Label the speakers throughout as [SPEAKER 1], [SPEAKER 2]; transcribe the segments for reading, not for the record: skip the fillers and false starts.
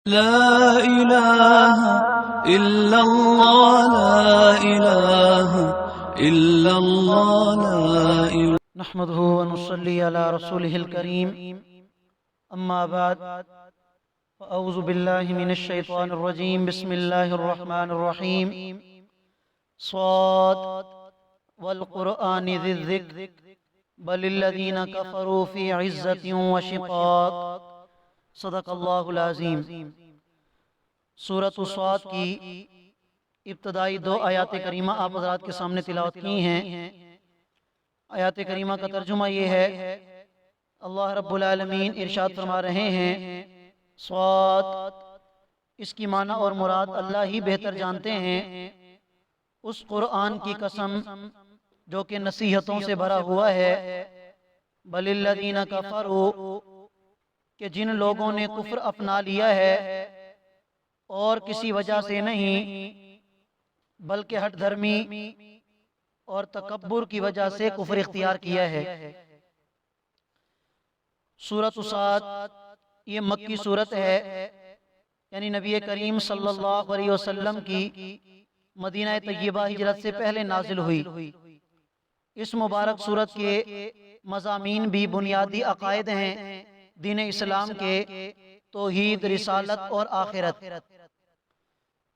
[SPEAKER 1] لا إله إلا الله لا إله إلا الله لا إله
[SPEAKER 2] نحمده ونصلي على رسوله الكريم أما بعد فأعوذ بالله من الشيطان الرجيم بسم الله الرحمن الرحيم صاد والقرآن ذي الذكر بل الذين كفروا في عزة وشقاق صدق اللہ العظیم۔ سورۃ صاد کی ابتدائی 2 آیات کریمہ آپ حضرات کے سامنے تلاوت کی ہیں۔ آیات کریمہ کا ترجمہ یہ ہے، اللہ رب العالمین ارشاد فرما رہے ہیں صاد، اس کی معنی اور مراد اللہ ہی بہتر جانتے ہیں۔ اس قرآن کی قسم جو کہ نصیحتوں سے بھرا ہوا ہے، بل الذین کفروا، کہ جن لوگوں نے کفر اپنا لیا ہے اور کسی وجہ سے نہیں بلکہ ہٹ دھرمی اور تکبر کی وجہ سے کفر اختیار کیا ہے۔ سورۃ صاد یہ مکی سورت ہے، یعنی نبی کریم صلی اللہ علیہ وسلم کی مدینہ طیبہ ہجرت سے پہلے نازل ہوئی۔ اس مبارک سورت کے مضامین بھی بنیادی عقائد ہیں دین اسلام کے، توحید، رسالت اور آخرت۔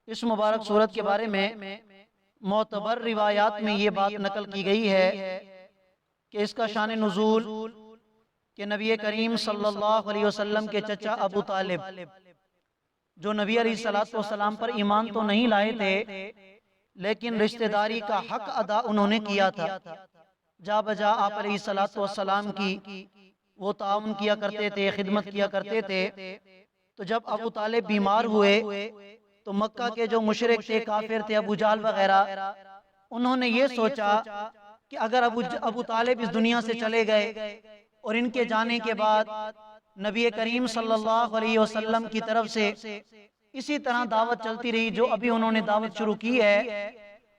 [SPEAKER 2] اس مبارک سورت کے بارے میں معتبر روایات میں یہ بات نقل کی گئی ہے کہ اس کا شان نزول کہ نبی کریم صلی اللہ علیہ وسلم کے چچا ابو طالب، جو نبی علیہ السلام پر ایمان تو نہیں لائے تھے لیکن رشتہ داری کا حق ادا انہوں نے کیا تھا۔ جا بجا آپ علیہ السلام کی وہ تعاون کیا کرتے تھے، خدمت کیا کرتے تھے۔ تو جب ابو طالب بیمار ہوئے تو مکہ کے جو مشرک تھے، کافر تھے، ابو جہل وغیرہ، انہوں نے یہ سوچا کہ اگر ابو طالب اس دنیا سے چلے گئے اور ان کے جانے کے بعد نبی کریم صلی اللہ علیہ وسلم کی طرف سے اسی طرح دعوت چلتی رہی جو ابھی انہوں نے دعوت شروع کی ہے،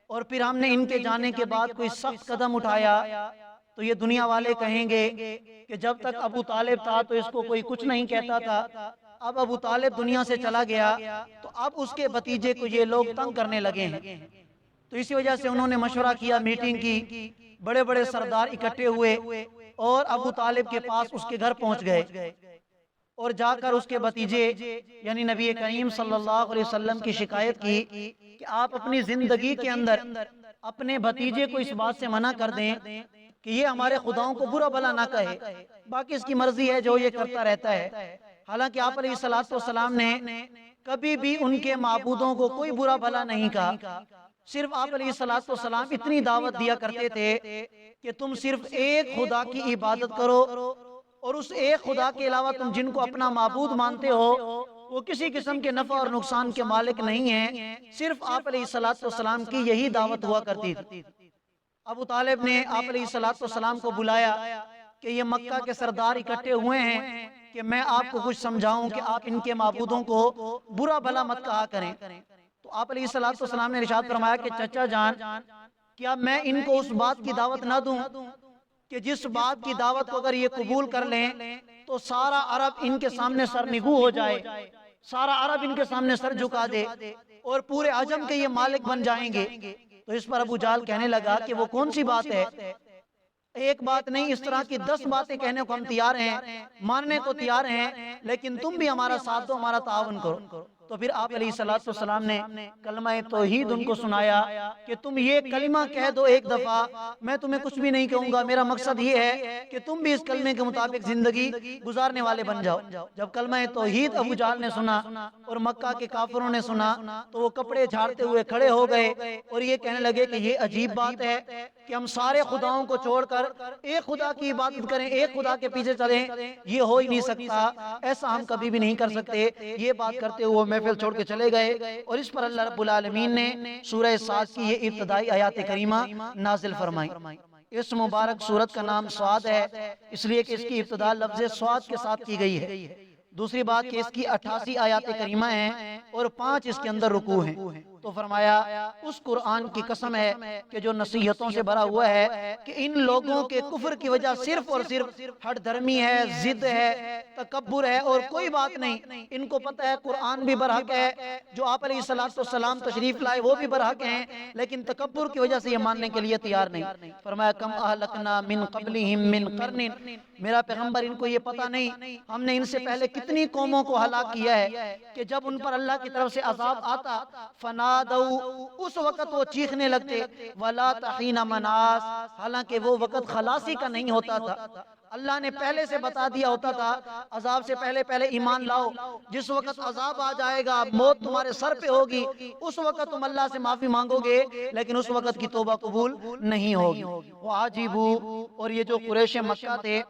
[SPEAKER 2] اور پھر ہم نے ان کے جانے کے بعد کوئی سخت قدم اٹھایا تو یہ دنیا والے کہیں گے کہ جب تک ابو طالب تھا تو اس کو کوئی کچھ نہیں کہتا تھا، اب ابو طالب دنیا سے چلا گیا تو اب اس کے بھتیجے کو یہ لوگ تنگ کرنے لگے ہیں۔ تو اسی وجہ سے انہوں نے مشورہ کیا، میٹنگ کی، بڑے بڑے سردار اکٹھے ہوئے اور ابو طالب کے پاس اس کے گھر پہنچ گئے اور جا کر اس کے بھتیجے یعنی نبی کریم صلی اللہ علیہ وسلم کی شکایت کی کہ آپ اپنی زندگی کے اندر اپنے بھتیجے کو اس بات سے منع کر دیں کہ یہ ہمارے خداؤں کو برا بھلا نہ کہے، باقی اس کی مرضی ہے جو یہ کرتا رہتا ہے۔ حالانکہ آپ علیہ السلام نے کبھی بھی ان کے معبودوں کو کوئی برا بھلا نہیں کہا، صرف آپ علیہ السلام اتنی دعوت دیا کرتے تھے کہ تم صرف ایک خدا کی عبادت کرو، اور اس ایک خدا کے علاوہ تم جن کو اپنا معبود مانتے ہو وہ کسی قسم کے نفع اور نقصان کے مالک نہیں ہیں۔ صرف آپ علیہ السلام کی یہی دعوت ہوا کرتی تھی۔ ابو طالب نے آپ علیہ السلام کو بلایا کہ یہ مکہ کے سردار اکٹھے ہوئے ہیں کہ میں آپ کو کچھ سمجھاؤں کہ آپ ان کے معبودوں کو برا بھلا مت کہا کریں۔ تو آپ علیہ السلام نے ارشاد فرمایا کہ چچا جان، کیا میں ان کو اس بات کی دعوت نہ دوں کہ جس بات کی دعوت کو اگر یہ قبول کر لیں تو سارا عرب ان کے سامنے سرنگو ہو جائے، سارا عرب ان کے سامنے سر جھکا دے اور پورے عجم کے یہ مالک بن جائیں گے۔ تو اس پر ابو جہل کہنے لگا کہ وہ کون سی بات ہے؟ ایک بات نہیں، اس طرح کی 10 باتیں کہنے کو ہم تیار ہیں، ماننے کو تیار ہیں، لیکن تم بھی ہمارا ساتھ دو، ہمارا تعاون کرو۔ تو پھر آپ علیہ السلام نے کلمہ توحید ان کو سنایا کہ تم یہ کلمہ کہہ دو ایک دفعہ، میں تمہیں کچھ بھی نہیں کہوں گا، میرا مقصد یہ ہے کہ تم بھی اس کلمے کے مطابق زندگی گزارنے والے بن جاؤ۔ جب کلمہ توحید ابو جہل نے سنا اور مکہ کے کافروں نے سنا تو وہ کپڑے جھاڑتے ہوئے کھڑے ہو گئے اور یہ کہنے لگے کہ یہ عجیب بات ہے کہ ہم سارے خداؤں کو چھوڑ کر ایک خدا کی عبادت کریں، ایک خدا کے پیچھے چلیں، یہ ہو ہی نہیں سکتا، ایسا ہم کبھی بھی نہیں کر سکتے۔ یہ بات کرتے ہوئے محفل چھوڑ کے چلے گئے، اور اس پر اللہ رب العالمین نے سورہ صاد کی یہ ابتدائی آیات کریمہ نازل فرمائی۔ اس مبارک سورت کا نام صاد ہے اس لیے کہ اس کی ابتدا لفظ صاد کے ساتھ کی گئی ہے۔ دوسری بات کہ اس کی 88 آیات کریمہ ہیں اور 5 اس کے اندر رکوع ہیں۔ تو فرمایا اس قرآن کی قسم ہے کہ جو نصیحتوں سے بھرا ہوا ہے کہ ان لوگوں کے کفر کی وجہ صرف اور صرف ہٹ دھرمی ہے، ضد ہے، تکبر ہے اور کوئی بات نہیں۔ ان کو پتہ ہے قرآن بھی برحق ہے، جو آپ علیہ السلام تشریف لائے وہ بھی برحق ہیں، لیکن تکبر کی وجہ سے یہ ماننے کے لیے تیار نہیں۔ فرمایا کم اہلکنا من قبلہم من قرن، میرا پیغمبر ان کو یہ پتہ نہیں ہم نے ان سے پہلے کتنی قوموں کو ہلاک کیا ہے کہ جب ان پر اللہ کی طرف سے عذاب آتا فنادو، اس وقت وہ چیخنے لگتے، ولا تحین مناس، حالانکہ وہ وقت خلاصی کا نہیں ہوتا تھا۔ اللہ نے پہلے سے بتا دیا ہوتا تھا عذاب سے پہلے ایمان لاؤ، جس وقت عذاب آ جائے گا، موت تمہارے سر پہ ہوگی، اس وقت تم اللہ سے معافی مانگو گے، لیکن اس وقت کی توبہ قبول نہیں ہوگی۔ وعجبو، اور یہ جو قریش مکہ تھے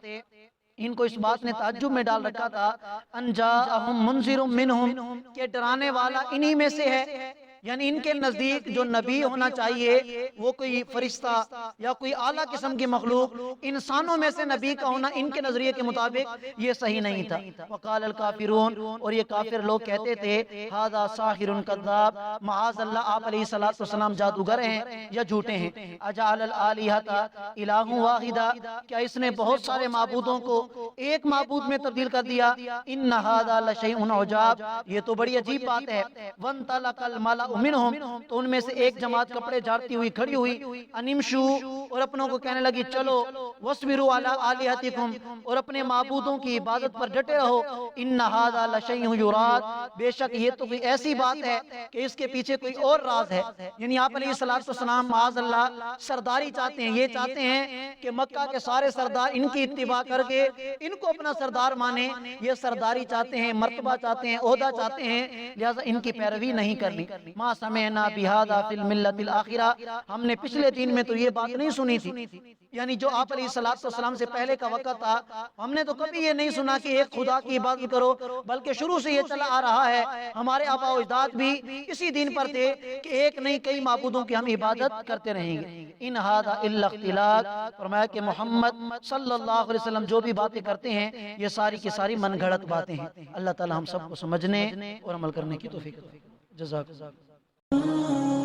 [SPEAKER 2] ان کو اس بات نے تعجب میں ڈال رکھا تھا، ان جاءہم منذر منہم، کہ ڈرانے والا انہی میں سے ہے، یعنی ان کے نزدیک جو نبی ہونا چاہیے وہ کوئی فرشتہ یا کوئی اعلیٰ قسم کی مخلوق، انسانوں میں سے نبی کا ہونا ان کے نظریے کے مطابق یہ صحیح نہیں تھا۔ وقال الکافرون، اور یہ کافر لوگ کہتے تھے، ھذا ساحر کذاب، معاذ اللہ آپ علیہ السلام جادوگر ہیں یا جھوٹے ہیں۔ اجعل الآلہۃ الہ واحدہ، کیا اس نے بہت سارے معبودوں کو ایک معبود میں تبدیل کر دیا؟ ان ھذا لشیء عجاب، یہ تو بڑی عجیب بات ہے۔ وانطلق الملأ منہم، تو ان میں سے ایک جماعت کپڑے جھاڑتی ہوئی کھڑی ہوئی، انمشو، اور اپنوں کو کہنے لگی چلو، واسبروا علی آلہتکم، اور اپنے معبودوں کی عبادت پر ڈٹے رہو، ان ھذا لشیء یراد، بے شک یہ تو کوئی ایسی بات ہے کہ اس کے پیچھے کوئی اور راز ہے۔ یعنی آپ علیہ السلام معاذ اللہ سرداری چاہتے ہیں، یہ چاہتے ہیں کہ مکہ کے سارے سردار ان کی اتباع کر کے ان کو اپنا سردار مانے، یہ سرداری چاہتے ہیں، مرتبہ چاہتے ہیں، عہدہ چاہتے ہیں، لہذا ان کی پیروی نہیں کرنی۔ ما سمعنا بہذا فی الملۃ الاخرہ، ہم نے پچھلے دین میں تو یہ بات نہیں سنی تھی، یعنی جو آپ علیہ السلام سے پہلے کا وقت تھا ہم نے تو کبھی یہ نہیں سنا کہ ایک خدا کی عبادت کرو، بلکہ شروع سے یہ چلا آ رہا ہے، ہمارے آباء و اجداد بھی اسی دین پر تھے کہ ایک نہیں کئی معبودوں کی ہم عبادت کرتے رہیں گے۔ ان ھذا الا اختلاق، فرمایا کہ محمد صلی اللہ علیہ وسلم جو بھی باتیں کرتے ہیں یہ ساری کی ساری من گھڑت باتیں ہیں۔ اللہ تعالی ہم سب کو سمجھنے اور عمل کرنے کی توفیق دے۔ جزاک اللہ۔